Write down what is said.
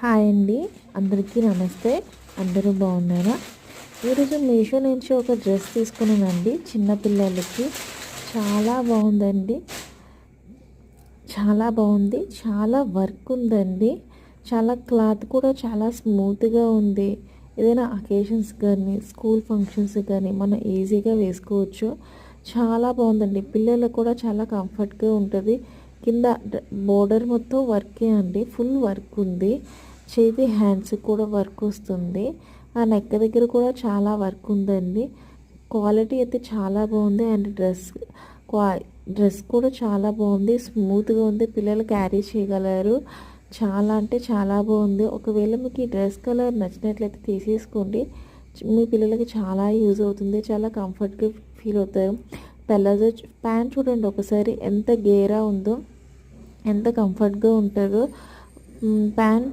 Hi అండి, అందరికీ నమస్తే. అందరూ బాగున్నారా? ఈరోజు మీషో నుంచి ఒక డ్రెస్ తీసుకున్నానండి చిన్నపిల్లలకి. చాలా బాగుందండి, చాలా బాగుంది. చాలా వర్క్ ఉందండి. చాలా క్లాత్ కూడా చాలా స్మూత్గా ఉంది. ఏదైనా అకేషన్స్ కానీ స్కూల్ ఫంక్షన్స్ కానీ మనం ఈజీగా వేసుకోవచ్చు. చాలా బాగుందండి. పిల్లలకు కూడా చాలా కంఫర్ట్గా ఉంటుంది. కింద బోర్డర్ మొత్తం వర్కే అండి, ఫుల్ వర్క్ ఉంది. చేతి హ్యాండ్స్ కూడా వర్క్ వస్తుంది. ఆ నెక్ దగ్గర కూడా చాలా వర్క్ ఉందండి. క్వాలిటీ అయితే చాలా బాగుంది. అండ్ డ్రెస్ కూడా చాలా బాగుంది, స్మూత్గా ఉంది. పిల్లలు క్యారీ చేయగలరు. చాలా అంటే చాలా బాగుంది. ఒకవేళ మీకు ఈ డ్రెస్ కలర్ నచ్చినట్లయితే తీసేసుకోండి. మీ పిల్లలకి చాలా యూజ్ అవుతుంది. చాలా కంఫర్ట్గా ఫీల్ అవుతారు. ప్లాజో ప్యాంట్ చూడండి ఒకసారి, ఎంత గేరా ఉందో, ఎంత కంఫర్ట్గా ఉంటుందో. ప్యాంట్